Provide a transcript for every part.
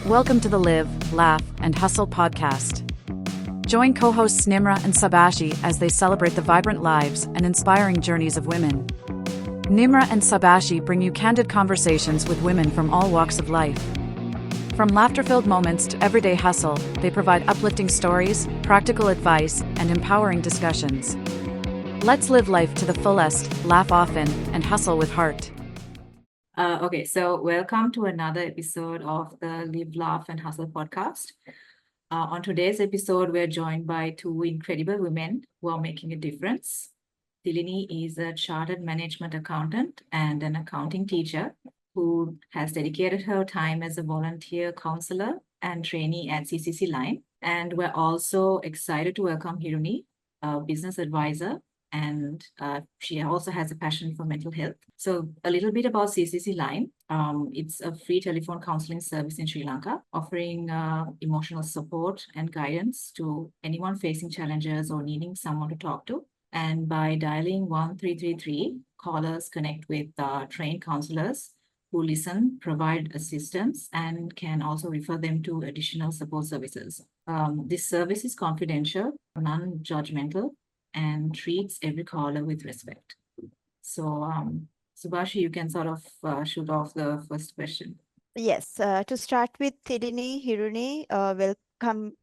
Welcome to the Live, Laugh, and Hustle podcast. Join co-hosts Nimra and Sabashi as they celebrate the vibrant lives and inspiring journeys of women. Nimra and Sabashi bring you candid conversations with women from all walks of life. From laughter-filled moments to everyday hustle, they provide uplifting stories, practical advice, and empowering discussions. Let's live life to the fullest, laugh often, and hustle with heart. Okay, so welcome to another episode of the Live, Laugh, and Hustle podcast. On today's episode, we're joined by two incredible women who are making a difference. Delaney is a chartered management accountant and an accounting teacher who has dedicated her time as a volunteer counselor and trainee at CCC Line. And we're also excited to welcome Hiruni, a business advisor, and she also has a passion for mental health. So a little bit about CCC Line. It's a free telephone counseling service in Sri Lanka, offering emotional support and guidance to anyone facing challenges or needing someone to talk to. And by dialing 1333, callers connect with trained counselors who listen, provide assistance, and can also refer them to additional support services. This service is confidential, non-judgmental, and treats every caller with respect. So, Subashi, you can sort of shoot off the first question. Yes, to start with, Delaney, Hiruni, welcome.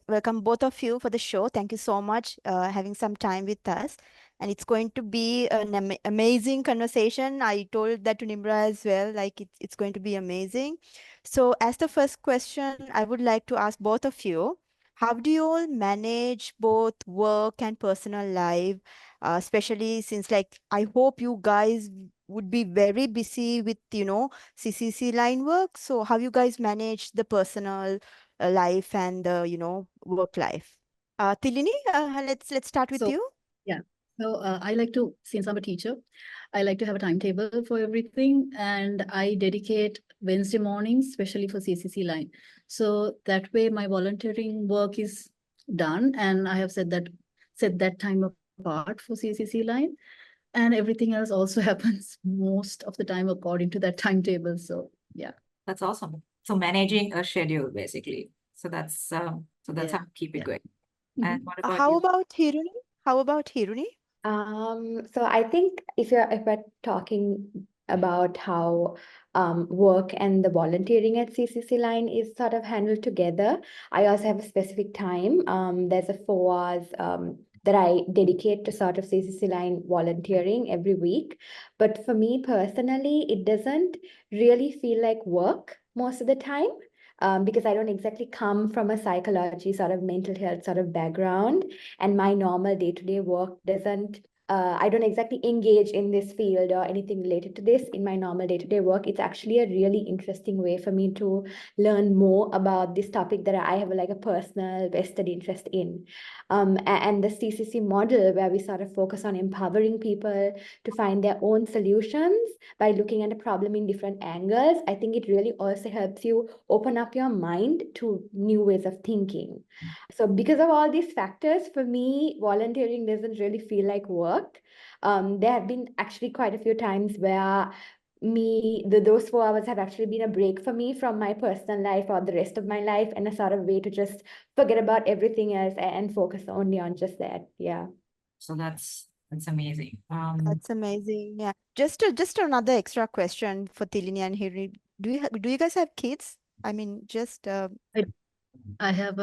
Welcome both of you for the show. Thank you so much having some time with us. And it's going to be an amazing conversation. I told that to Nimra as well, like it's going to be amazing. So as the first question, I would like to ask both of you, how do you all manage both work and personal life? Especially since I hope you guys would be very busy with, CCC line work. So how you guys manage the personal life and the, work life? Tilini, let's start with you. Yeah. So I like to, since I'm a teacher, I like to have a timetable for everything, and I dedicate Wednesday mornings, especially for CCC Line. So that way my volunteering work is done, and I have set that time apart for CCC Line, and everything else also happens most of the time according to that timetable. So yeah. That's awesome. So managing a schedule, basically. So that's how to keep it going. And what about How you? about Hiruni? How about Hiruni? So I think if we're talking about how work and the volunteering at CCC Line is sort of handled together, I also have a specific time. There's a 4 hours that I dedicate to sort of CCC Line volunteering every week. But for me personally, it doesn't really feel like work most of the time. Because I don't exactly come from a psychology sort of mental health sort of background, and my normal day-to-day work doesn't, I don't exactly engage in this field or anything related to this in my normal day-to-day work. It's actually a really interesting way for me to learn more about this topic that I have like a personal vested interest in. And the CCC model, where we sort of focus on empowering people to find their own solutions by looking at a problem in different angles, I think it really also helps you open up your mind to new ways of thinking. So because of all these factors, for me, volunteering doesn't really feel like work. There have been actually quite a few times where those 4 hours have actually been a break for me from my personal life or the rest of my life, and a sort of way to just forget about everything else and focus only on just that. Yeah. So that's amazing. That's amazing. Yeah. Just another extra question for Tilini and Hiruni. Do you guys have kids? I mean, just I have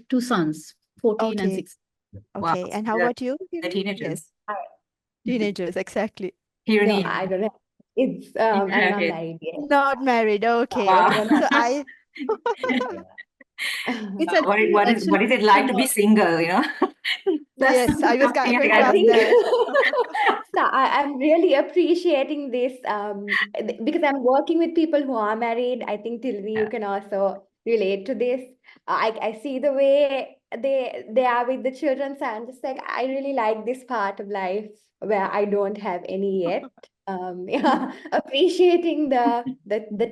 2 sons, 14 and okay. 6. Okay. Wow. And how about you? The teenagers. Yes. Teenagers, exactly. Hiruni. No, I don't have. It's I'm not Okay. married yet. Not married. Okay. Wow. Okay. So I It's what is it like to be single, you know? yes, I was going to I ask think that. so I'm really appreciating this because I'm working with people who are married. I think Tilvi, you can also relate to this. I see the way they are with the children, so I'm just like, I really like this part of life where I don't have any yet. Yeah, appreciating the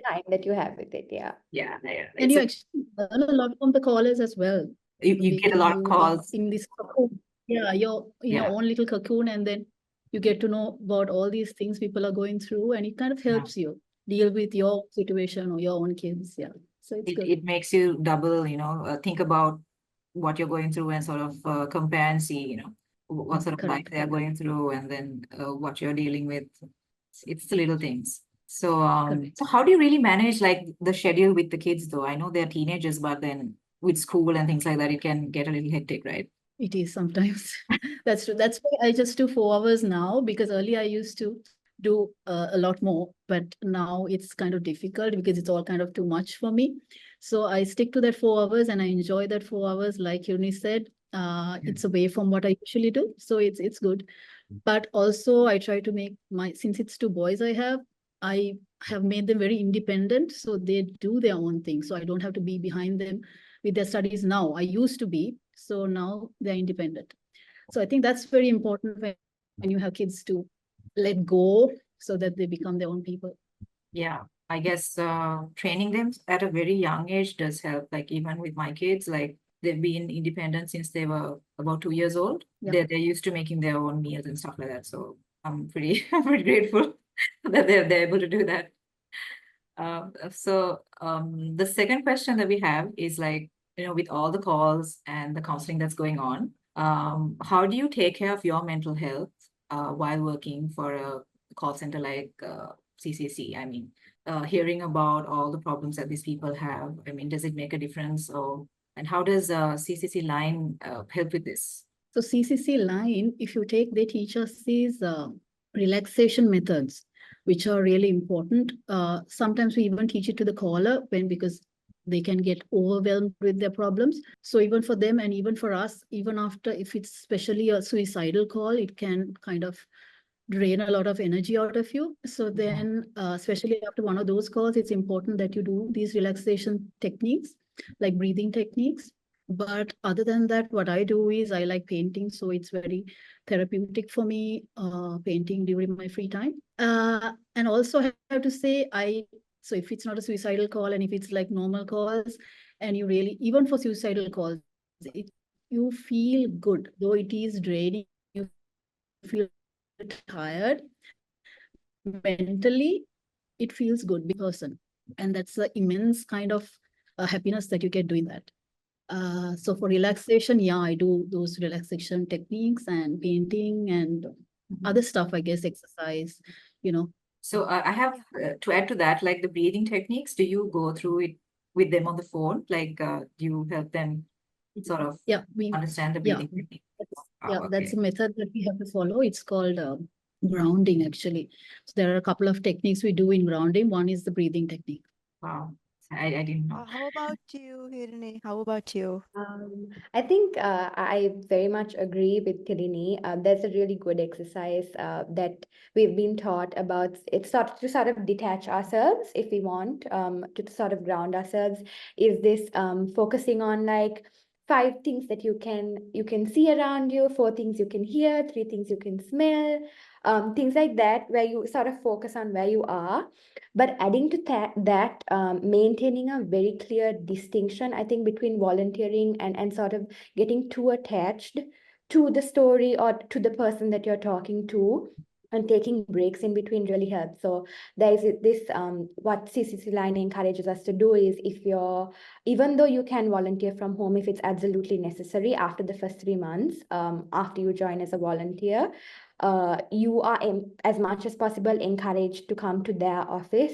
time that you have with it. Yeah. Yeah. And you actually learn a lot from the callers as well. You get a lot of calls. In this cocoon. Yeah, you're in your own little cocoon, and then you get to know about all these things people are going through, and it kind of helps you deal with your situation or your own kids. Yeah. So it's good. It makes you double, think about what you're going through and sort of compare and see, what sort of life Correct. they are going through, and then what you're dealing with. It's the little things. So, Correct. so how do you really manage like the schedule with the kids though? I know they're teenagers, but then with school and things like that, it can get a little hectic, right? It is sometimes. That's true. That's why I just do 4 hours now, because earlier I used to do a lot more, but now it's kind of difficult because it's all kind of too much for me. So I stick to that 4 hours and I enjoy that 4 hours. Like Hiruni said, it's away from what I usually do. So it's good. But also I try to make since it's 2 boys I have made them very independent. So they do their own thing. So I don't have to be behind them with their studies now. I used to be. So now they're independent. So I think that's very important when you have kids to let go so that they become their own people. Yeah, I guess training them at a very young age does help. Like even with my kids, like they've been independent since they were about 2 years old. Yeah. They're used to making their own meals and stuff like that. So I'm pretty pretty grateful that they're able to do that. The second question that we have is like, with all the calls and the counseling that's going on, how do you take care of your mental health while working for a call center like CCC? I mean, hearing about all the problems that these people have, I mean, does it make a difference? And how does CCC Line help with this? So CCC Line, if you take, they teach us these relaxation methods, which are really important. Sometimes we even teach it to the caller because they can get overwhelmed with their problems. So even for them and even for us, even after, if it's especially a suicidal call, it can kind of drain a lot of energy out of you. So then, especially after one of those calls, it's important that you do these relaxation techniques, like breathing techniques. But other than that, what I do is I like painting. So it's very therapeutic for me, painting during my free time. And also I have to say, so if it's not a suicidal call and if it's like normal calls, and you really, even for suicidal calls, you feel good, though it is draining, you feel tired, mentally, it feels good person. And that's the immense kind of happiness that you get doing that. So for relaxation, yeah, I do those relaxation techniques and painting and other stuff, I guess, exercise, So I have to add to that, like the breathing techniques, do you go through it with them on the phone? Like, do you help them sort of understand the breathing technique? That's a method that we have to follow. It's called grounding, actually. So there are a couple of techniques we do in grounding. One is the breathing technique. Wow, I didn't know. How about you, Hiruni? How about you? I think I very much agree with Delaney. There's a really good exercise that we've been taught about. It's to sort of detach ourselves if we want, to sort of ground ourselves. Is this focusing on like 5 things that you can see around you, 4 things you can hear, 3 things you can smell, things like that, where you sort of focus on where you are. But adding to that, maintaining a very clear distinction, I think, between volunteering and sort of getting too attached to the story or to the person that you're talking to, and taking breaks in between really helps. So there is this, what CCC Line encourages us to do is, even though you can volunteer from home if it's absolutely necessary after the first 3 months, after you join as a volunteer, you are as much as possible encouraged to come to their office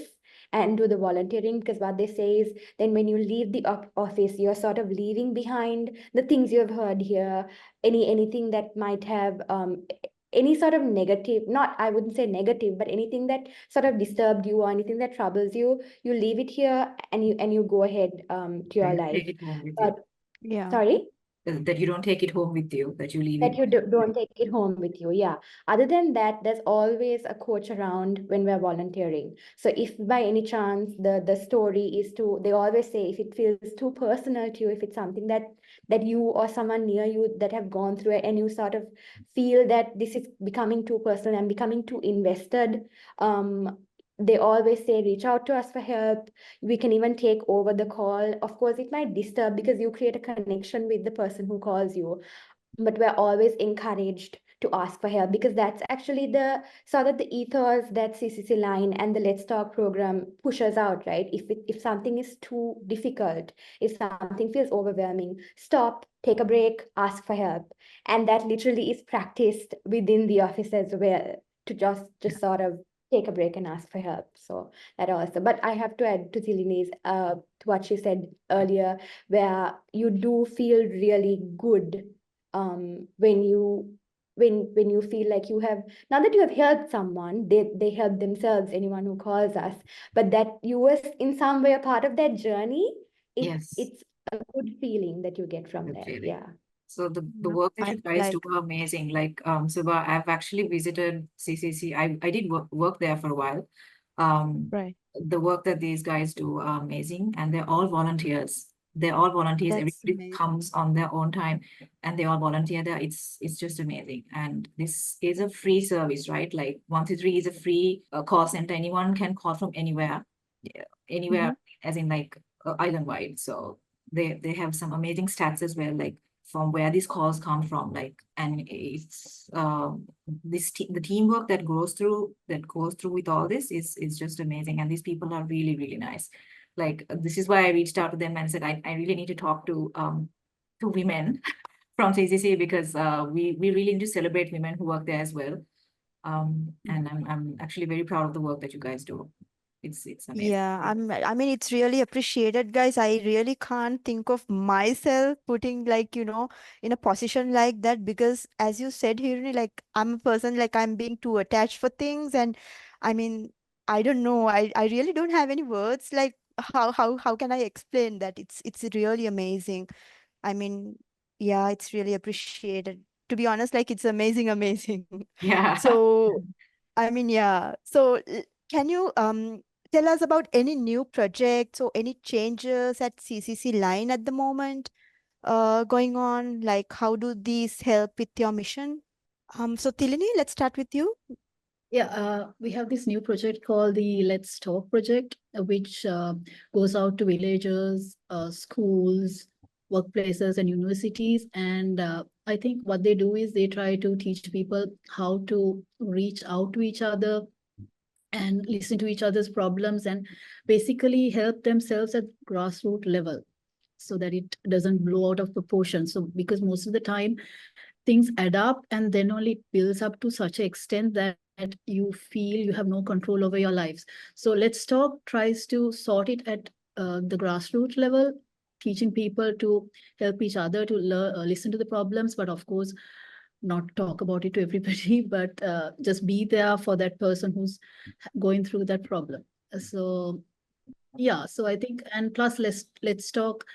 and do the volunteering, because what they say is then when you leave the office, you're sort of leaving behind the things you have heard here, anything that might have any sort of negative, I wouldn't say negative, but anything that sort of disturbed you or anything that troubles you, you leave it here and you go ahead to your life. Take it home with But Yeah. sorry? that you don't take it home with you, that you leave That it. you don't take it home with you. Yeah. Other than that, there's always a coach around when we're volunteering. So if by any chance the story is they always say, if it feels too personal to you, if it's something that you or someone near you that have gone through it, and you sort of feel that this is becoming too personal and becoming too invested, they always say, reach out to us for help. We can even take over the call. Of course, it might disturb because you create a connection with the person who calls you, but we're always encouraged to ask for help, because that's actually the sort of the ethos that CCC Line and the Let's Talk program pushes out, right? If something is too difficult, if something feels overwhelming, stop, take a break, ask for help. And that literally is practiced within the office as well, to just sort of take a break and ask for help. So that also, but I have to add to Delaney's, to what she said earlier, where you do feel really good when you feel like you have, not that you have helped someone, they help themselves, anyone who calls us, but that you was in some way a part of that journey. Yes. It's a good feeling that you get from Good there. feeling. Yeah. So the work that you guys do are amazing. Like Subha, I've actually visited CCC. I did work there for a while. Right. The work that these guys do are amazing, and they're all volunteers. They're all volunteers. That's Everybody amazing. comes on their own time, and they all volunteer there. It's just amazing. And this is a free service, right? Like 123 is a free call center. Anyone can call from anywhere, anywhere, as in like island wide. So they have some amazing stats as well, like from where these calls come from, like, and it's the teamwork that goes through with all this is just amazing, and these people are really, really nice. Like, this is why I reached out to them and said I really need to talk to women from CCC, because we really need to celebrate women who work there as well. And I'm actually very proud of the work that you guys do. It's amazing. Yeah, I mean, it's really appreciated, guys. I really can't think of myself putting, like, in a position like that, because as you said, Hiruni, like, I'm a person, like, I'm being too attached for things. And I mean, I don't know. I really don't have any words. Like, how can I explain that? It's really amazing. I mean, yeah, it's really appreciated. To be honest, like, it's amazing, amazing. Yeah. So, I mean, yeah. So, can you tell us about any new projects or any changes at CCC Line at the moment going on? Like, how do these help with your mission? So Tilini, let's start with you. Yeah, we have this new project called the Let's Talk project, which goes out to villages, schools, workplaces, and universities. And I think what they do is they try to teach people how to reach out to each other and listen to each other's problems and basically help themselves at grassroots level so that it doesn't blow out of proportion. So because most of the time things add up and then only it builds up to such an extent that you feel you have no control over your lives. So Let's Talk tries to sort it at the grassroots level, teaching people to help each other to listen to the problems, but of course, not talk about it to everybody, but just be there for that person who's going through that problem. So yeah, so I think, and plus Let's Talk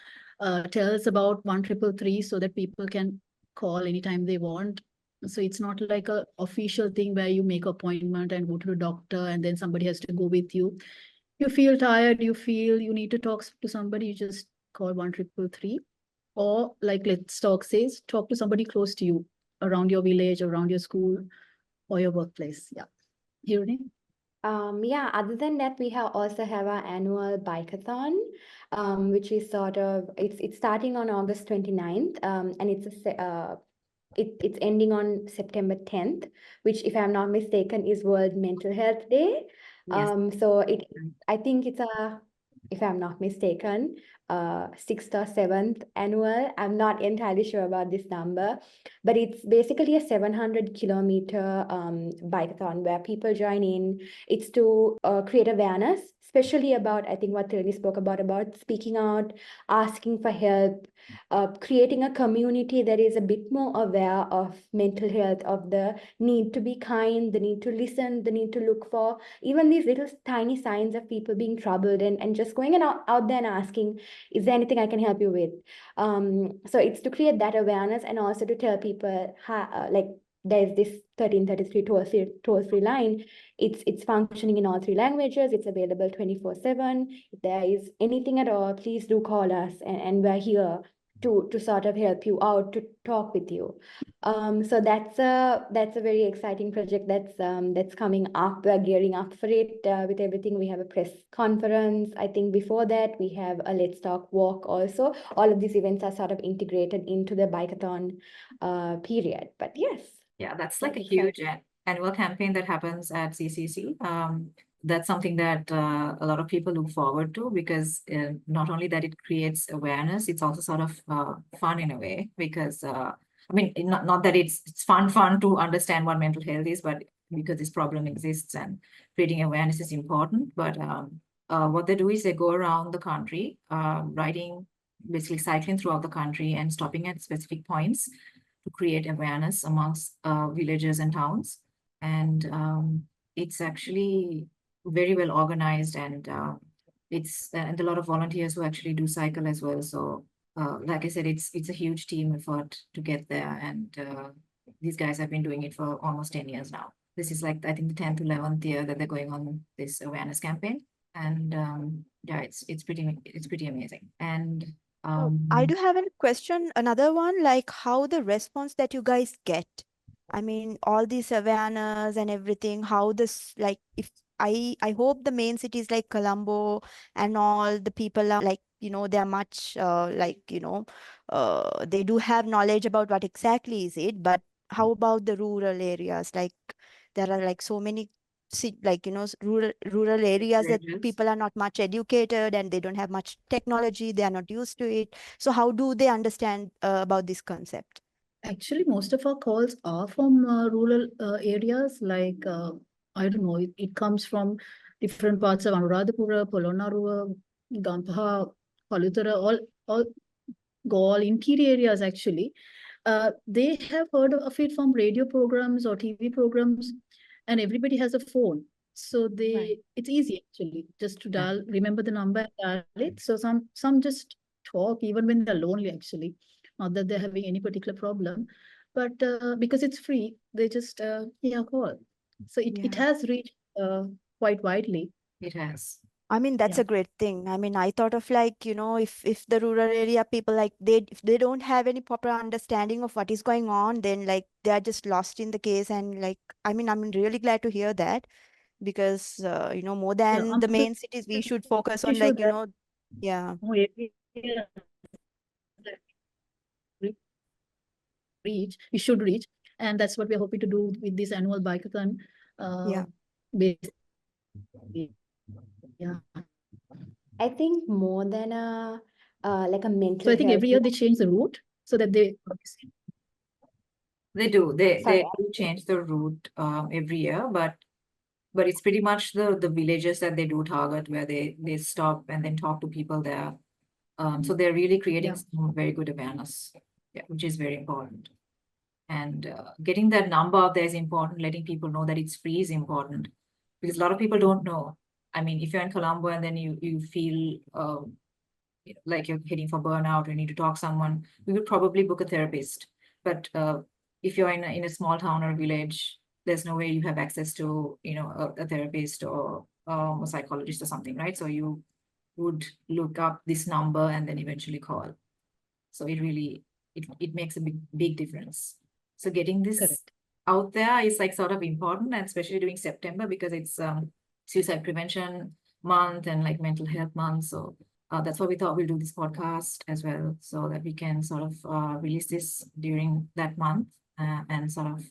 tells about 1333 so that people can call anytime they want. So it's not like a official thing where you make an appointment and go to the doctor and then somebody has to go with you. You feel tired, you feel you need to talk to somebody, you just call 1333. Or like Let's Talk says, talk to somebody close to you, around your village, around your school, or your workplace. Yeah. Hiruni? Yeah, other than that, we also have our annual bikeathon, which is sort of, it's starting on August 29th, and it's ending on September 10th, which, if I'm not mistaken, is World Mental Health Day. Yes. So I think it's if I'm not mistaken, 6th or 7th annual. I'm not entirely sure about this number, but it's basically a 700-kilometer bikeathon where people join in. It's to create awareness, especially about, I think, what Tilly spoke about speaking out, asking for help, creating a community that is a bit more aware of mental health, of the need to be kind, the need to listen, the need to look for even these little tiny signs of people being troubled, and just going out there and asking, is there anything I can help you with? So it's to create that awareness, and also to tell people, like, there's this 1333 toll-free line. It's functioning in all 3 languages. It's available 24/7. If there is anything at all, please do call us, and we're here to sort of help you out, to talk with you. So that's a very exciting project that's coming up. We're gearing up for it with everything. We have a press conference. I think before that we have a Let's Talk walk also. All of these events are sort of integrated into the bikeathon period. But yes. Yeah, that's That like a makes sense. huge annual campaign that happens at CCC. That's something that a lot of people look forward to because not only that it creates awareness, it's also sort of fun in a way because I mean, not that it's fun to understand what mental health is, but because this problem exists and creating awareness is important. But what they do is they go around the country, riding, basically cycling throughout the country and stopping at specific points to create awareness amongst villages and towns. And it's actually very well organized, and and a lot of volunteers who actually do cycle as well. So like I said, it's a huge team effort to get there, and these guys have been doing it for almost 10 years now. This is like, I think, the 10th, 11th year that they're going on this awareness campaign. And yeah, it's pretty amazing. And I do have a question, another one, like how the response that you guys get. I mean, all this awareness and everything, how this, like, if I hope the main cities like Colombo and all the people are like, they're much they do have knowledge about what exactly is it, but how about the rural areas? Like, there are like so many rural areas that villages. people are not much educated and they don't have much technology, they are not used to it. So how do they understand about this concept? Actually, most of our calls are from rural areas. Like, I don't know, it comes from different parts of Anuradhapura, Polonnaruwa, Gampaha, Palutara, all Gaul, interior areas actually. They have heard of it from radio programs or TV programs, and everybody has a phone. So it's easy actually just to dial, remember the number and dial it. So some just talk even when they're lonely actually, not that they're having any particular problem, but because it's free, they just call. So it has reached quite widely. It has. I mean, that's a great thing. I mean, I thought of like, if the rural area people, like, if they don't have any proper understanding of what is going on, then like they are just lost in the case. And like, I mean, I'm really glad to hear that, because more than the I'm main cities, we should focus on pretty sure like, that yeah. we should reach, and that's what we're hoping to do with this annual bikeathon. Yeah. Yeah. I think more than like a mental So I think health. every year they change the route so that They do. They Sorry. do change the route every year, but it's pretty much the villages that they do target, where they stop and then talk to people there. So they're really creating some very good awareness, which is very important. And getting that number out there is important. Letting people know that it's free is important, because a lot of people don't know. I mean, if you're in Colombo and then you feel like you're heading for burnout, or you need to talk to someone, we would probably book a therapist. But if you're in a small town or a village, there's no way you have access to a therapist or a psychologist or something, right? So you would look up this number and then eventually call. So it really it makes a big difference. So getting this out there is like sort of important, and especially during September, because it's suicide prevention month and like mental health month. So that's why we thought we'll do this podcast as well, so that we can sort of release this during that month and sort of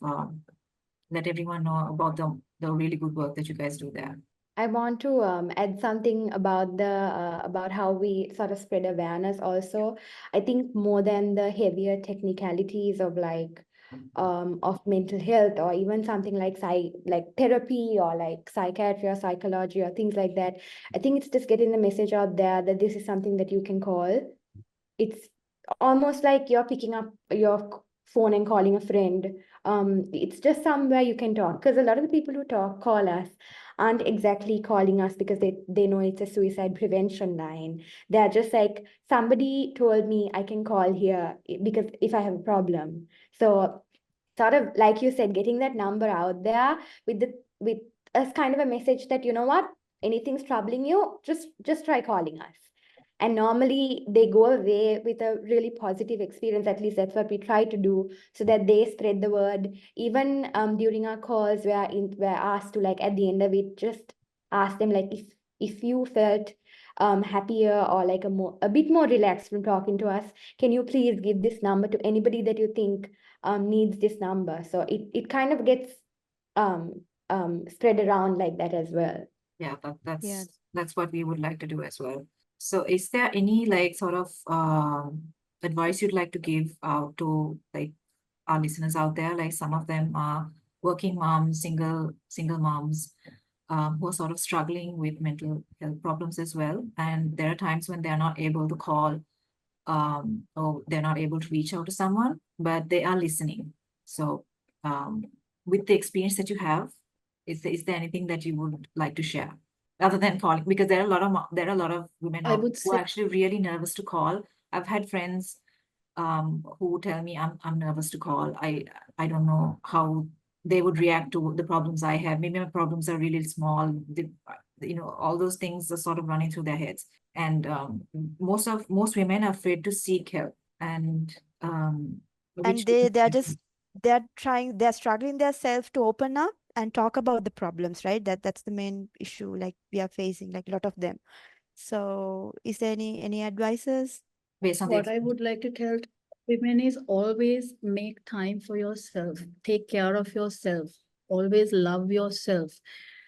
let everyone know about the really good work that you guys do there. I want to add something about about how we sort of spread awareness also. I think more than the heavier technicalities of like of mental health, or even something like therapy or like psychiatry or psychology or things like that, I think it's just getting the message out there that this is something that you can call. It's almost like you're picking up your phone and calling a friend. It's just somewhere you can talk, because a lot of the people who call us aren't exactly calling us because they know it's a suicide prevention line. They're just like, somebody told me I can call here because if I have a problem. So sort of like you said, getting that number out there with as kind of a message that, you know what, anything's troubling you, just try calling us. And normally they go away with a really positive experience. At least that's what we try to do, so that they spread the word. Even during our calls, we're asked to, like, at the end of it, just ask them, like, if you felt happier or like a bit more relaxed from talking to us, can you please give this number to anybody that you think needs this number? So it kind of gets spread around like that as well. Yeah, Yeah. that's what we would like to do as well. So is there any like sort of advice you'd like to give out to like our listeners out there? Like some of them are working moms, single moms, who are sort of struggling with mental health problems as well. And there are times when they're not able to call, or they're not able to reach out to someone, but they are listening. So with the experience that you have, is there anything that you would like to share other than calling? Because there are a lot of women I would who say are actually really nervous to call. I've had friends who tell me I'm nervous to call. I don't know how they would react to the problems I have. Maybe my problems are really small. All those things are sort of running through their heads. And most women are afraid to seek help. And And they're struggling themselves to open up and talk about the problems, right? That's the main issue like we are facing, like a lot of them. So is there any advices? based on what I would like to tell women is always make time for yourself. Take care of yourself. Always love yourself.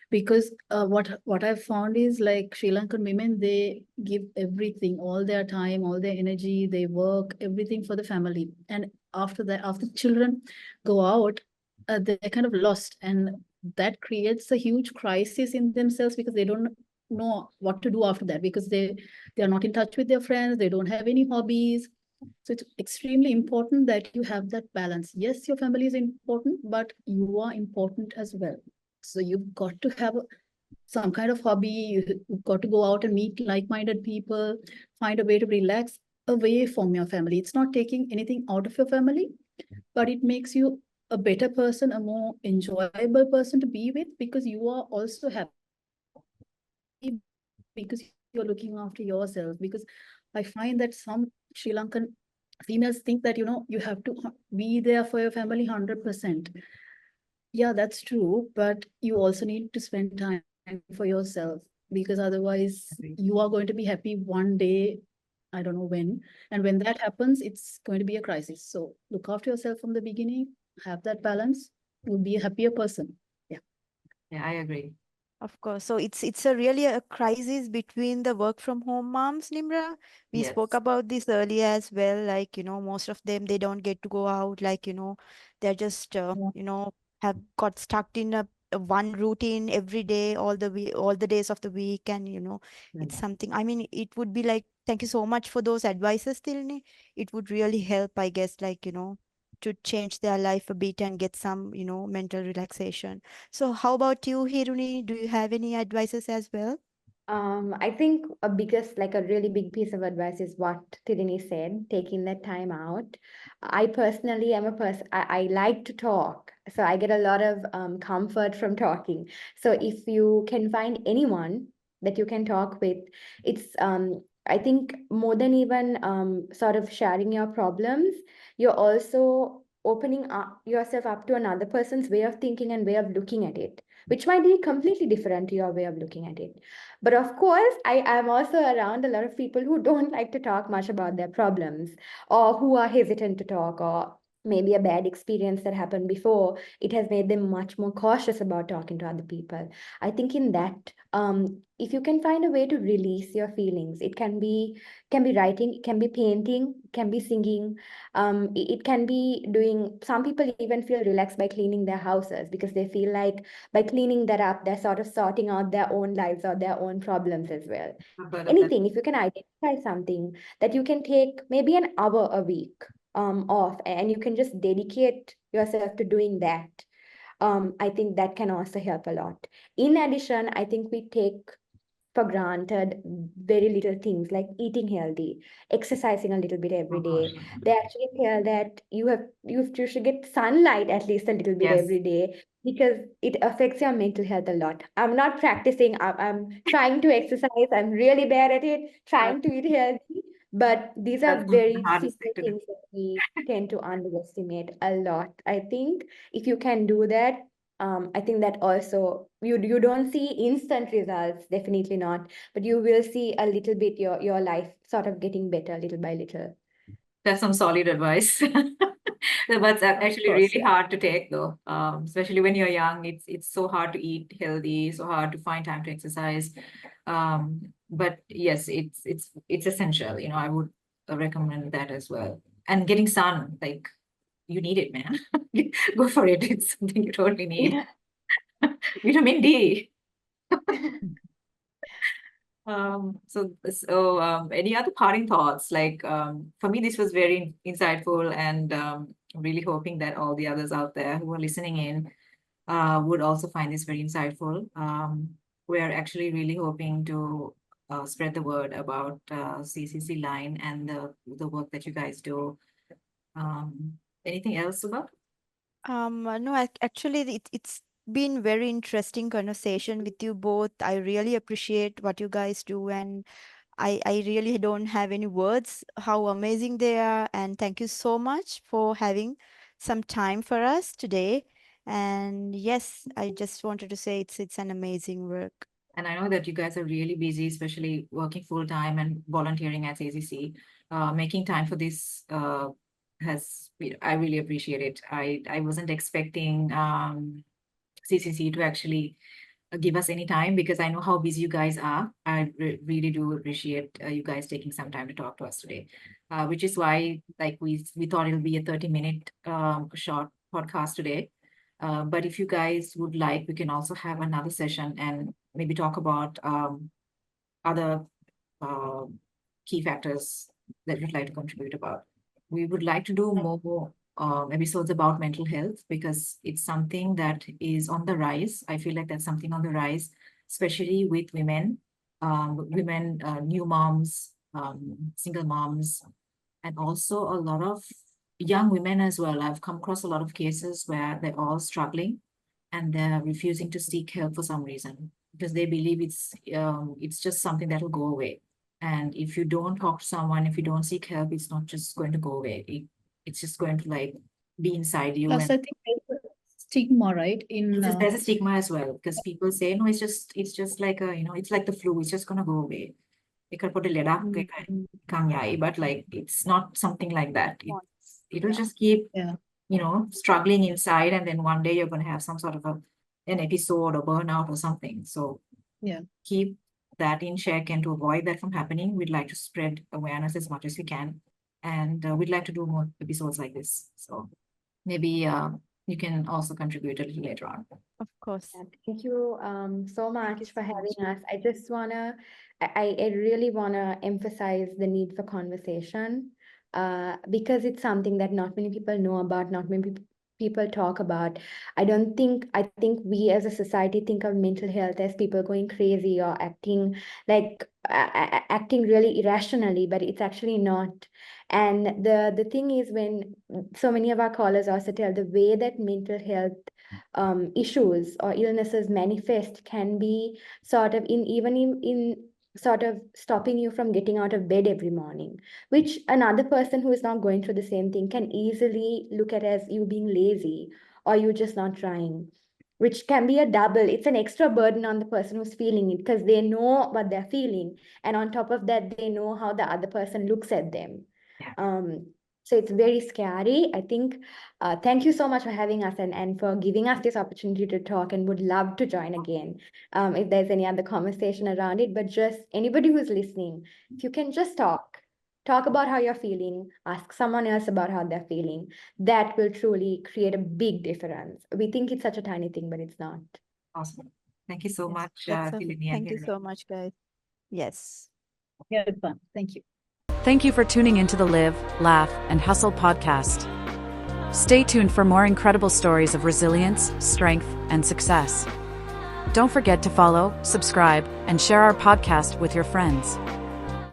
Because what I've found is like Sri Lankan women, they give everything, all their time, all their energy, they work, everything for the family. And after that, after children go out, they're kind of lost. And that creates a huge crisis in themselves because they don't know what to do after that, because they are not in touch with their friends, they don't have any hobbies. So it's extremely important that you have that balance. Yes, your family is important, but you are important as well. So you've got to have some kind of hobby. You've got to go out and meet like-minded people, find a way to relax away from your family. It's not taking anything out of your family, but it makes you a better person, a more enjoyable person to be with, because you are also happy, because you're looking after yourself. Because I find that some Sri Lankan females think that, you have to be there for your family 100%. Yeah, that's true. But you also need to spend time for yourself, because otherwise you are going to be happy one day, I don't know when. And when that happens, it's going to be a crisis. So look after yourself from the beginning, have that balance, you'll be a happier person. Yeah. Yeah, I agree. Of course. So it's a really a crisis between the work from home moms, Nimra. We spoke Yes. about this earlier as well. Like, most of them, they don't get to go out. Like, they're just, have got stuck in a one routine every day, all the days of the week. And, it's something, I mean, it would be like, thank you so much for those advices, Tilni. It would really help, I guess, like, to change their life a bit and get some, mental relaxation. So how about you, Hiruni? Do you have any advices as well? I think like a really big piece of advice is what Tirini said, taking that time out. I personally am a person, I like to talk. So I get a lot of comfort from talking. So if you can find anyone that you can talk with, it's, I think more than even sort of sharing your problems, you're also opening yourself up to another person's way of thinking and way of looking at it, which might be completely different to your way of looking at it. But of course, I am also around a lot of people who don't like to talk much about their problems, or who are hesitant to talk, or maybe a bad experience that happened before, it has made them much more cautious about talking to other people. I think in that, if you can find a way to release your feelings, it can be writing, it can be painting, it can be singing, it can be doing. Some people even feel relaxed by cleaning their houses, because they feel like by cleaning that up, they're sort of sorting out their own lives or their own problems as well. I've heard of that. Anything, if you can identify something that you can take maybe an hour a week off, and you can just dedicate yourself to doing that, I think that can also help a lot. In addition, I think we take for granted very little things like eating healthy, exercising a little bit every day. They actually tell that you should get sunlight at least a little bit Yes. every day, because it affects your mental health a lot. I'm not practicing, I'm trying to exercise, I'm really bad at it, trying to eat healthy, but these are That's one of the very hardest simple thing to do. things that we tend to underestimate a lot. I think if you can do that, I think that also you don't see instant results, definitely not, but you will see a little bit your life sort of getting better little by little. That's some solid advice. But actually course, really yeah. hard to take though. Especially when you're young, it's so hard to eat healthy, so hard to find time to exercise. But yes, it's essential. You know, I would recommend that as well. And getting sun, like you need it, man. Go for it. It's something you totally need. Vitamin D. Any other parting thoughts? Like, for me, this was very insightful, and I'm really hoping that all the others out there who are listening in would also find this very insightful. We're actually really hoping to spread the word about CCC Line and the work that you guys do. Anything else about? No, actually, it's been very interesting conversation with you both. I really appreciate what you guys do, and I really don't have any words how amazing they are. And thank you so much for having some time for us today. And yes, I just wanted to say it's an amazing work. And I know that you guys are really busy, especially working full time and volunteering at CCC. Making time for this I really appreciate it. I wasn't expecting CCC to actually give us any time, because I know how busy you guys are. I really do appreciate you guys taking some time to talk to us today, which is why like we thought it'll be a 30-minute short podcast today. But if you guys would like, we can also have another session and maybe talk about other key factors that you'd like to contribute about. We would like to do more episodes about mental health, because it's something that is on the rise. I feel like that's something on the rise, especially with women, new moms, single moms, and also a lot of young women as well. I've come across a lot of cases where they're all struggling and they're refusing to seek help for some reason, because they believe it's just something that will go away. And if you don't talk to someone, if you don't seek help, it's not just going to go away. It's just going to like be inside you. Plus, And I think there's a stigma, right? there's a stigma as well, because people say, no, it's just like it's like the flu, it's just gonna go away. But like it's not something like that. It'll just keep Yeah. struggling inside, and then one day you're going to have some sort of an episode or burnout or something. So Yeah. keep that in check, and to avoid that from happening, we'd like to spread awareness as much as we can, and we'd like to do more episodes like this. So maybe you can also contribute a little later on. Of course. Thank you so Thank much you for so having much. us. I really wanna emphasize the need for conversation, because it's something that not many people know about, not many people talk about. I think we as a society think of mental health as people going crazy or acting like acting really irrationally, but it's actually not. And the thing is, when so many of our callers also tell, the way that mental health issues or illnesses manifest can be sort of in sort of stopping you from getting out of bed every morning, which another person who is not going through the same thing can easily look at as you being lazy or you just not trying, which can be a double. It's an extra burden on the person who's feeling it, because they know what they're feeling, and on top of that, they know how the other person looks at them. So it's very scary. I think, thank you so much for having us and for giving us this opportunity to talk, and would love to join again if there's any other conversation around it. But just anybody who's listening, if you can just talk about how you're feeling, ask someone else about how they're feeling, that will truly create a big difference. We think it's such a tiny thing, but it's not. Awesome. Thank you so Yes, much, that's Delaney and thank you Hiruni. so much, guys. Yes. Yeah, it's fun. Thank you. Thank you for tuning into the Live, Laugh, and Hustle podcast. Stay tuned for more incredible stories of resilience, strength, and success. Don't forget to follow, subscribe, and share our podcast with your friends.